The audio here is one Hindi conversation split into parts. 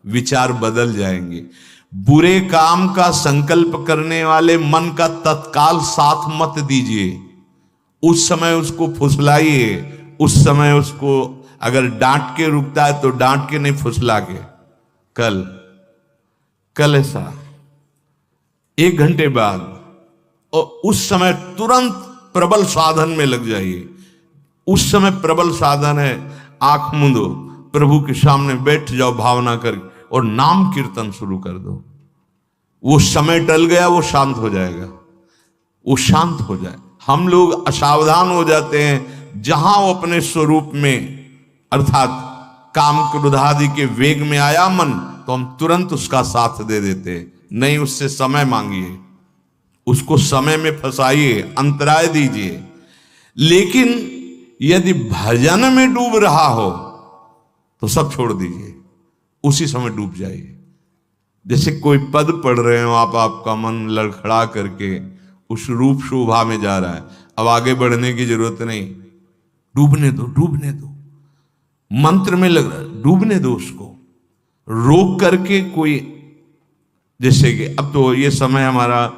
विचार बदल जाएंगे। बुरे काम का संकल्प करने वाले मन का तत्काल साथ मत दीजिए। उस समय उसको फुसलाइए, उस समय उसको अगर डांट के रुकता है तो डांट के नहीं, फुसला के। कल ऐसा 1 घंटे बाद, और उस समय तुरंत प्रबल साधन में लग जाइए। उस समय प्रबल साधन है, आंख मूंदो, प्रभु के सामने बैठ जाओ भावना करके और नाम कीर्तन शुरू कर दो। वो समय टल गया, वो शांत हो जाएगा, वो शांत हो जाए। हम लोग असावधान हो जाते हैं, जहां वो अपने स्वरूप में अर्थात काम क्रोध आदि के वेग में आया मन, तो हम तुरंत उसका साथ दे देते। नहीं, उससे समय मांगिए, उसको समय में फंसाइए, अंतराय दीजिए। लेकिन यदि भजन में डूब रहा हो तो सब छोड़ दीजिए, उसी समय डूब जाइए। जैसे कोई पद पढ़ रहे हो आप, आपका मन लड़खड़ा करके उस रूप शोभा में जा रहा है, अब आगे बढ़ने की जरूरत नहीं, डूबने दो, डूबने दो। मंत्र में लग रहा है, डूबने दो, उसको रोक करके। कोई जैसे कि अब तो ये समय हमारा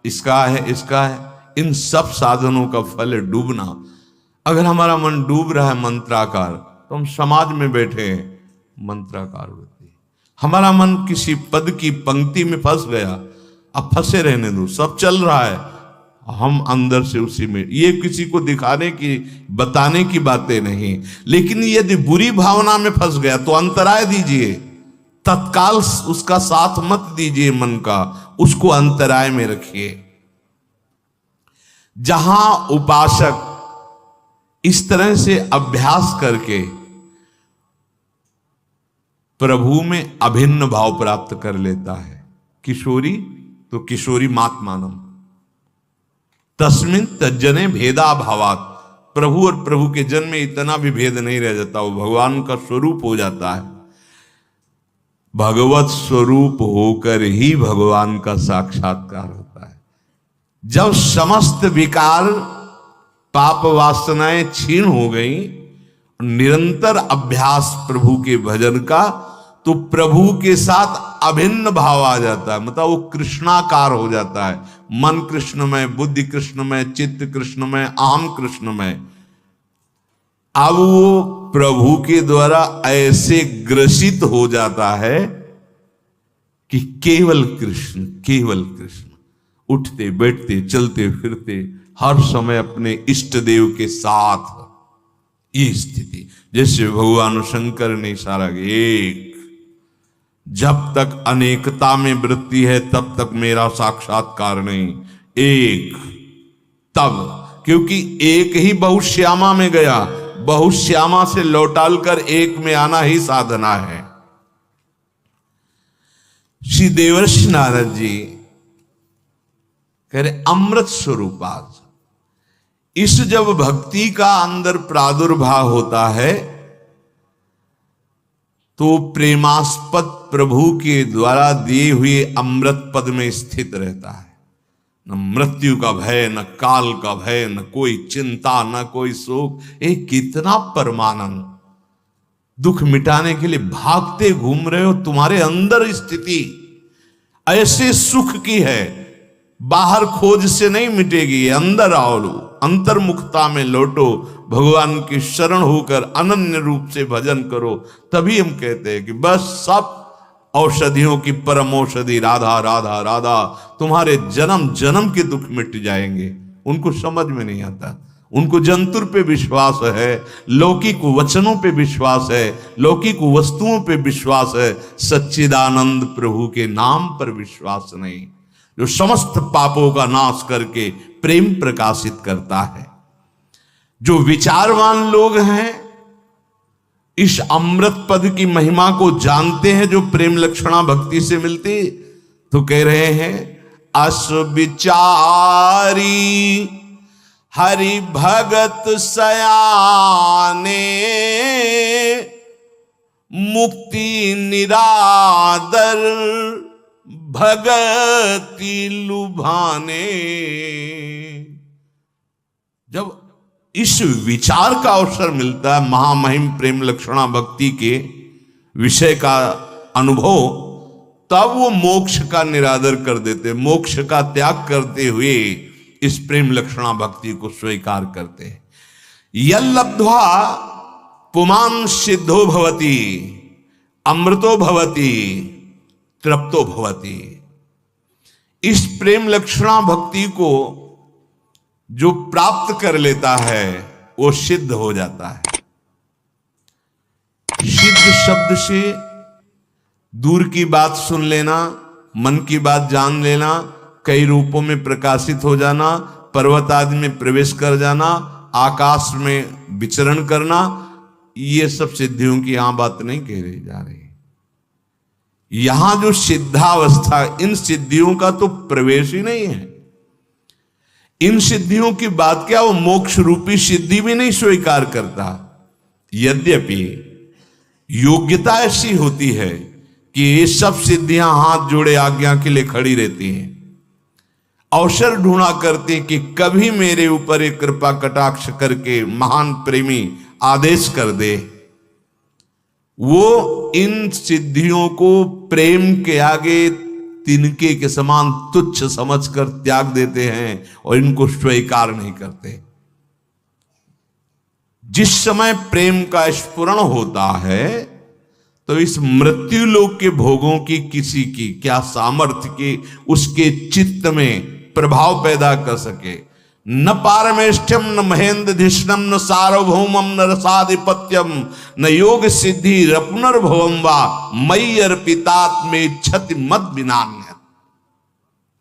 इसका है, इसका है, इन सब साधनों का फल है डूबना। अगर हमारा मन डूब रहा है मंत्राकार, तो हम समाज में बैठे हैं, मंत्राकार होती है। हमारा मन किसी पद की पंक्ति में फंस गया, अब फंसे रहने दो, सब चल रहा है, हम अंदर से उसी में। ये किसी को दिखाने की, बताने की बातें नहीं। लेकिन यदि बुरी भावना में फंस गया तो अंतराय दीजिए, तत्काल उसका साथ मत दीजिए मन का, उसको अंतराय में रखिए। जहां उपासक इस तरह से अभ्यास करके प्रभु में अभिन्न भाव प्राप्त कर लेता है, किशोरी तो किशोरी मात मानम तस्मिन तज्जने भेदा भावात, प्रभु और प्रभु के जन में इतना भी भेद नहीं रह जाता, वो भगवान का स्वरूप हो जाता है। भगवत स्वरूप होकर ही भगवान का साक्षात्कार होता है। जब समस्त विकार पाप वासनाएं क्षीण हो गई, निरंतर अभ्यास प्रभु के भजन का, तो प्रभु के साथ अभिन्न भाव आ जाता है। मतलब वो कृष्णाकार हो जाता है। मन कृष्णमय, बुद्धि कृष्णमय, चित्त कृष्णमय, अहम कृष्णमय। अब वो प्रभु के द्वारा ऐसे ग्रसित हो जाता है कि केवल कृष्ण, केवल कृष्ण। उठते बैठते चलते फिरते हर समय अपने इष्ट देव के साथ, ये स्थिति। जैसे भगवान शंकर ने इशारा किया, एक, जब तक अनेकता में वृत्ति है तब तक मेरा साक्षात्कार नहीं। एक, तब, क्योंकि एक ही बहुश्यामा में गया, बहुश्यामा से लौटाल कर एक में आना ही साधना है। श्री देवर्षि नारद जी कह रहे अमृत स्वरूपाज। इस जब भक्ति का अंदर प्रादुर्भाव होता है तो प्रेमास्पद प्रभु के द्वारा दिए हुए अमृत पद में स्थित रहता है। न मृत्यु का भय, न काल का भय, न कोई चिंता, न कोई शोक। एक कितना परमानंद, दुख मिटाने के लिए भागते घूम रहे हो, तुम्हारे अंदर स्थिति ऐसे सुख की है, बाहर खोज से नहीं मिटेगी। अंदर आओ, अंतर्मुखता में लौटो, भगवान की शरण होकर अनन्य रूप से भजन करो। तभी हम कहते हैं कि बस सब औषधियों की परम औषधि राधा राधा राधा, तुम्हारे जन्म जन्म के दुख मिट जाएंगे। उनको समझ में नहीं आता, उनको जंतुर पे विश्वास है, लौकिक वचनों पे विश्वास है, लौकिक वस्तुओं पे विश्वास है, सच्चिदानंद प्रभु के नाम पर विश्वास नहीं, जो समस्त पापों का नाश करके प्रेम प्रकाशित करता है। जो विचारवान लोग हैं इस अमृत पद की महिमा को जानते हैं, जो प्रेम लक्षणा भक्ति से मिलती, तो कह रहे हैं अस विचारी हरि भगत सयाने, मुक्ति निरादर भगति लुभाने। जब इस विचार का अवसर मिलता है, महामहिम प्रेम लक्षणा भक्ति के विषय का अनुभव, तब वो मोक्ष का निरादर कर देते, मोक्ष का त्याग करते हुए इस प्रेम लक्षणा भक्ति को स्वीकार करते हैं। यल्लब्ध्वा पुमान् सिद्धो भवति अमृतो भवति तृप्तो भवति। इस प्रेम लक्षणा भक्ति को जो प्राप्त कर लेता है वो सिद्ध हो जाता है। सिद्ध शब्द से दूर की बात सुन लेना, मन की बात जान लेना, कई रूपों में प्रकाशित हो जाना, पर्वत आदि में प्रवेश कर जाना, आकाश में विचरण करना, ये सब सिद्धियों की यहां बात नहीं कह रही जा रही। यहां जो सिद्धावस्था, इन सिद्धियों का तो प्रवेश ही नहीं है। इन सिद्धियों की बात क्या, वो मोक्ष रूपी सिद्धि भी नहीं स्वीकार करता। यद्यपि योग्यता ऐसी होती है कि ये सब सिद्धियां हाथ जोड़े आज्ञा के लिए खड़ी रहती हैं, अवसर ढूंढा करते कि कभी मेरे ऊपर एक कृपा कटाक्ष करके महान प्रेमी आदेश कर दे। वो इन सिद्धियों को प्रेम के आगे तिनके के समान तुच्छ समझकर त्याग देते हैं और इनको स्वीकार नहीं करते। जिस समय प्रेम का स्फुरण होता है तो इस मृत्यु लोक के भोगों की किसी की क्या सामर्थ्य की उसके चित्त में प्रभाव पैदा कर सके। न पारमेष्ठ्यम न महेंद्रधिष्णम न सार्वभौमम न रसाधिपत्यम न योग सिद्धि रपुनर्भवम वा मयि अर्पितात्मे क्षति मत विनान्यत्।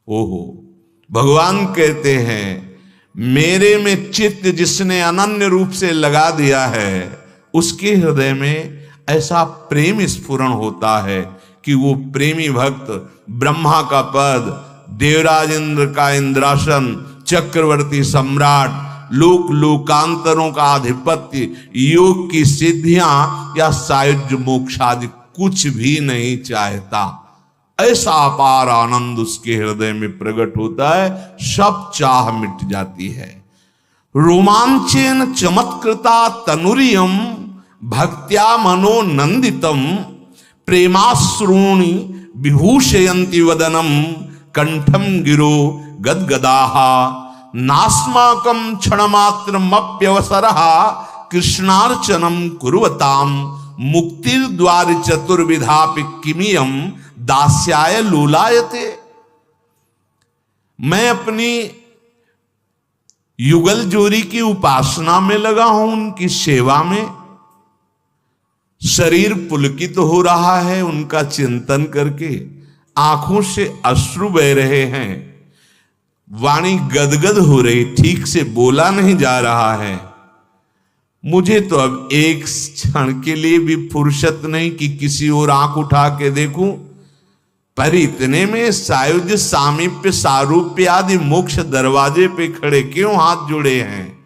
ओहो, भगवान कहते हैं मेरे में चित्त जिसने अनन्य रूप से लगा दिया है उसके हृदय में ऐसा प्रेम स्फुरण होता है कि वो प्रेमी भक्त ब्रह्मा का पद, देवराज इंद्र का इंद्रासन, चक्रवर्ती सम्राट, लोक लोकांतरों का आधिपत्य, योग की सिद्धियां या सायुज्य मोक्ष आदि कुछ भी नहीं चाहता। ऐसा अपार आनंद उसके हृदय में प्रकट होता है, सब चाह मिट जाती है। रोमांचेन चमत्कृता तनुरियम भक्त्या मनो नंदितम प्रेमाश्रूणि विभूषयन्ति वदनम कंठम गिरो गदगदाः नास्माकं क्षणमात्रमप्यवसरः कृष्णार्चनं कुर्वताम मुक्तिर्द्वार चतुर्विधापि किमियम दास्याय लोलायते। मैं अपनी युगल जोरी की उपासना में लगा हूं, उनकी सेवा में। शरीर पुलकित हो रहा है उनका चिंतन करके, आंखों से अश्रु बह रहे हैं, वाणी गदगद हो रही, ठीक से बोला नहीं जा रहा है। मुझे तो अब एक क्षण के लिए भी फुर्सत नहीं कि किसी और आंख उठा के देखूं, पर इतने में सायुज्य सामीप्य सारूप्य आदि मोक्ष दरवाजे पे खड़े क्यों हाथ जुड़े हैं।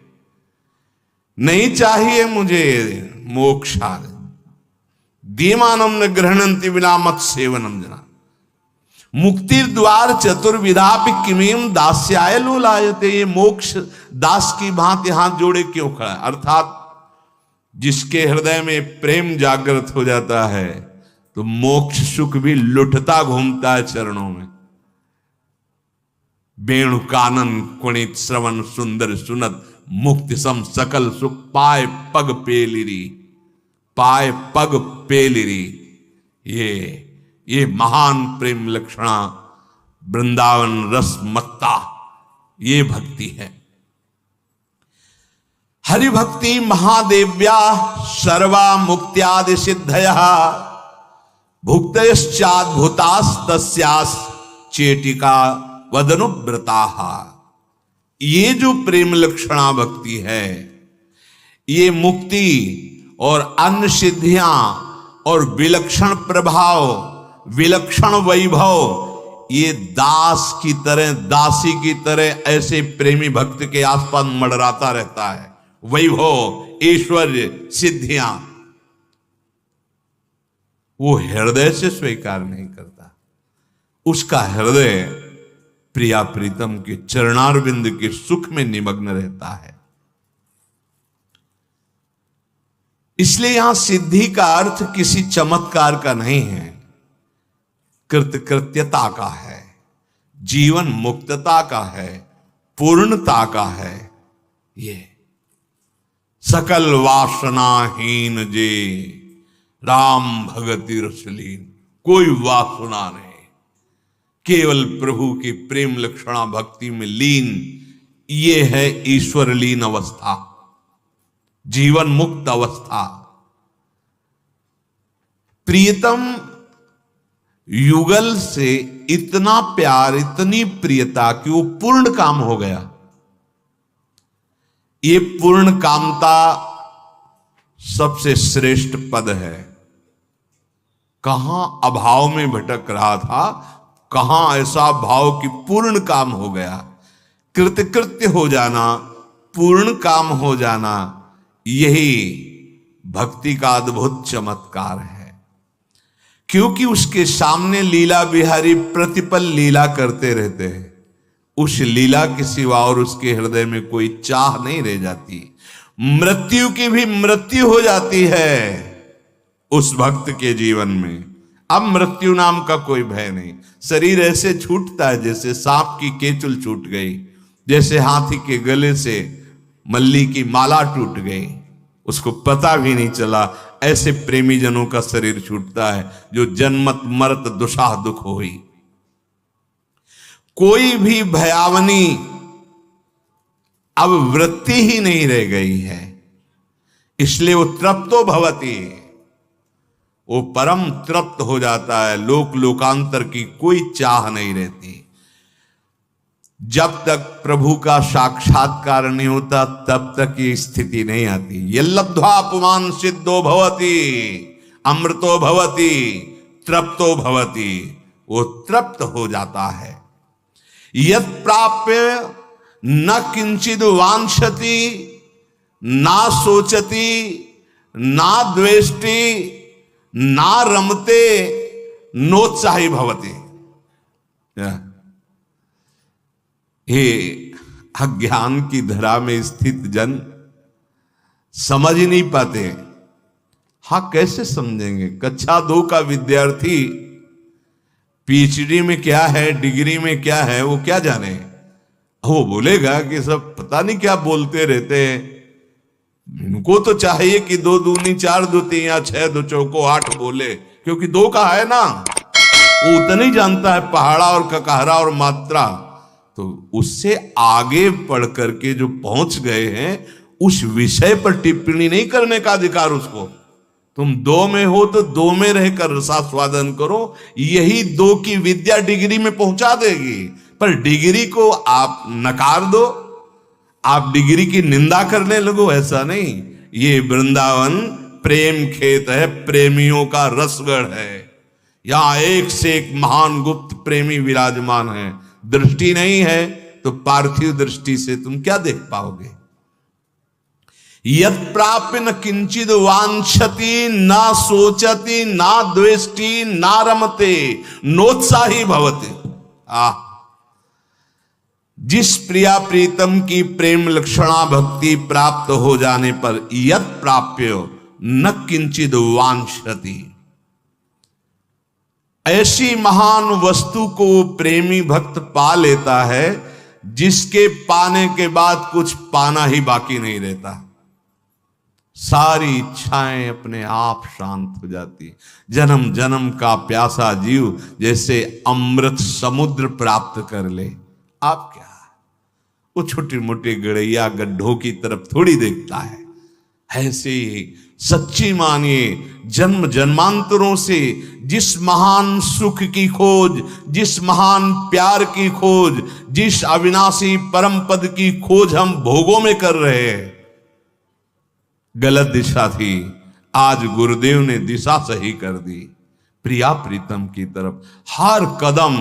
नहीं चाहिए मुझे मोक्ष आदि, दीमानम न ग्रहणंति विना मत सेवनम जना मुक्ति द्वार चतुर्विधापि किमीम दास्याय लोलायते। ये मोक्ष दास की भांति हाथ जोड़े क्यों खड़ा, अर्थात जिसके हृदय में प्रेम जागृत हो जाता है तो मोक्ष सुख भी लुटता घूमता है चरणों में। वेणु कानन कुणित श्रवण सुंदर सुनत मुक्ति सम सकल सुख पाए पग पेलिरी, पाए पग पेलिरी। ये महान प्रेम लक्षणा वृंदावन रस मत्ता ये भक्ति है। हरि भक्ति महादेव्या सर्वा मुक्त्यादि सिद्धयः भुक्तयश्चाद्भुतास्तस्यास् चेटिका वदनुव्रताः। ये जो प्रेम लक्षणा भक्ति है, ये मुक्ति और अन्य सिद्धियां और विलक्षण प्रभाव, विलक्षण वैभव, ये दास की तरह, दासी की तरह ऐसे प्रेमी भक्त के आसपास मंडराता रहता है। वैभव, ऐश्वर्य, सिद्धियां वो हृदय से स्वीकार नहीं करता। उसका हृदय प्रिया प्रीतम के चरणारविंद के सुख में निमग्न रहता है। इसलिए यहां सिद्धि का अर्थ किसी चमत्कार का नहीं है। कृतकृत्यता का है, जीवन मुक्तता का है, पूर्णता का है। ये सकल वासनाहीन जे राम भगति रसलीन, कोई वासना नहीं, केवल प्रभु की प्रेम लक्षणा भक्ति में लीन। ये है ईश्वर लीन अवस्था, जीवन मुक्त अवस्था। प्रियतम युगल से इतना प्यार, इतनी प्रियता कि वो पूर्ण काम हो गया। ये पूर्ण कामता सबसे श्रेष्ठ पद है। कहां अभाव में भटक रहा था, कहां ऐसा भाव कि पूर्ण काम हो गया। कृतकृत्य हो जाना, पूर्ण काम हो जाना, यही भक्ति का अद्भुत चमत्कार है। क्योंकि उसके सामने लीला बिहारी प्रतिपल लीला करते रहते हैं। उस लीला के सिवा और उसके हृदय में कोई चाह नहीं रह जाती। मृत्यु की भी मृत्यु हो जाती है उस भक्त के जीवन में। अब मृत्यु नाम का कोई भय नहीं। शरीर ऐसे छूटता है जैसे सांप की केचुल छूट गई, जैसे हाथी के गले से मल्ली की माला टूट गई, उसको पता भी नहीं चला। ऐसे प्रेमी जनों का शरीर छूटता है जो जन्मत मरत दुशाह दुख होई। कोई भी भयावनी अब वृत्ति ही नहीं रह गई है, इसलिए वो तृप्तो भवति, वो परम तृप्त हो जाता है। लोक लोकांतर की कोई चाह नहीं रहती। जब तक प्रभु का साक्षात्कार नहीं होता तब तक ये स्थिति नहीं आती। ये लब्ध्वा पुमान सिद्धो भवति, अमृतो भवति, तृप्तो भवति, वो तृप्त हो जाता है। यत् प्राप्य न किंचिद वांछति, ना सोचति, ना द्वेष्टि, ना रमते, नोत्साही भवति। हे अज्ञान की धरा में स्थित जन समझ ही नहीं पाते। हाँ, कैसे समझेंगे? कक्षा 2 का विद्यार्थी पीएचडी में क्या है, डिग्री में क्या है, वो क्या जाने? वो बोलेगा कि सब पता नहीं क्या बोलते रहते हैं। इनको तो चाहिए कि 2 दूनी 4, 2 3 या 6 2 चौको 8 बोले, क्योंकि 2 का है ना। वो उतना ही जानता है पहाड़ा और ककहरा और मात्रा। तो उससे आगे पढ़ करके जो पहुंच गए हैं उस विषय पर टिप्पणी नहीं करने का अधिकार उसको। तुम 2 में हो तो 2 में रहकर रसास्वादन करो, यही 2 की विद्या डिग्री में पहुंचा देगी। पर डिग्री को आप नकार दो, आप डिग्री की निंदा करने लगो, ऐसा नहीं। ये वृंदावन प्रेम खेत है, प्रेमियों का रसगढ़ है। यहां एक से एक महान गुप्त प्रेमी विराजमान है। दृष्टि नहीं है तो पार्थिव दृष्टि से तुम क्या देख पाओगे? यत् प्राप्य न किंचिद वांछति, ना सोचति, ना द्वेष्टि, ना रमते, नोत्साही भवति। जिस प्रिया प्रीतम की प्रेम लक्षणा भक्ति प्राप्त हो जाने पर यत् प्राप्य न किंचिद वांछति, ऐसी महान वस्तु को प्रेमी भक्त पा लेता है जिसके पाने के बाद कुछ पाना ही बाकी नहीं रहता। सारी इच्छाएं अपने आप शांत हो जाती। जन्म जन्म का प्यासा जीव जैसे अमृत समुद्र प्राप्त कर ले। आप क्या, वो छोटी मोटी गड़ैया गड्ढों की तरफ थोड़ी देखता है। ऐसे ही सच्ची मानिए, जन्म जन्मांतरों से जिस महान सुख की खोज, जिस महान प्यार की खोज, जिस अविनाशी परम पद की खोज हम भोगों में कर रहे हैं, गलत दिशा थी। आज गुरुदेव ने दिशा सही कर दी, प्रिया प्रीतम की तरफ। हर कदम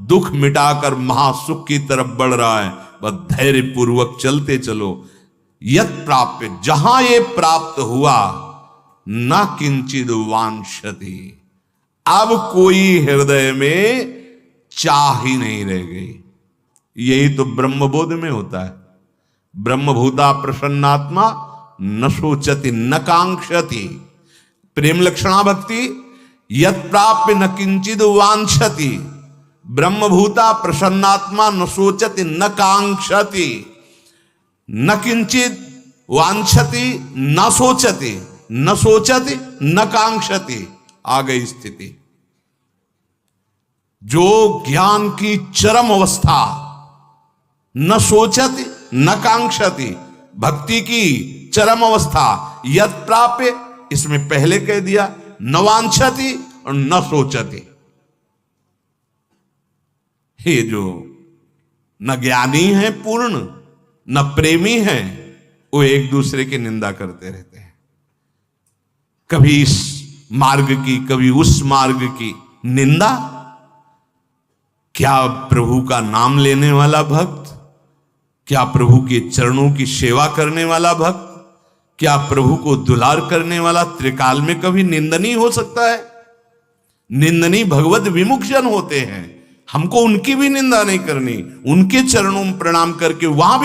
दुख मिटाकर महासुख की तरफ बढ़ रहा है। बस धैर्य पूर्वक चलते चलो। यत् प्राप्य, जहां ये प्राप्त हुआ, न किंचिद वांछति, अब कोई हृदय में चाह ही नहीं रह गई। यही तो ब्रह्मबोध में होता है। ब्रह्मभूता प्रसन्नात्मा न सोचति न कांक्षति। प्रेम लक्षणा भक्ति यत् प्राप्य न किंचिद वांछति, ब्रह्मभूता प्रसन्नात्मा न सोचति न कांक्षति। न किंचित वांछति न सोचति, न सोचति न कांक्षति, आ गई स्थिति। जो ज्ञान की चरम अवस्था, न सोचति न कांक्षति, भक्ति की चरम अवस्था, यत् प्राप्य, इसमें पहले कह दिया, न वांछति और न सोचति। ये जो न ज्ञानी है पूर्ण, न प्रेमी है, वो एक दूसरे की निंदा करते रहते हैं। कभी इस मार्ग की, कभी उस मार्ग की निंदा। क्या प्रभु का नाम लेने वाला भक्त, क्या प्रभु के चरणों की सेवा करने वाला भक्त, क्या प्रभु को दुलार करने वाला त्रिकाल में कभी निंदनीय हो सकता है? निंदनीय भगवत विमुख जन होते हैं। हमको उनकी भी निंदा नहीं करनी, उनके चरणों में प्रणाम करके वहां भी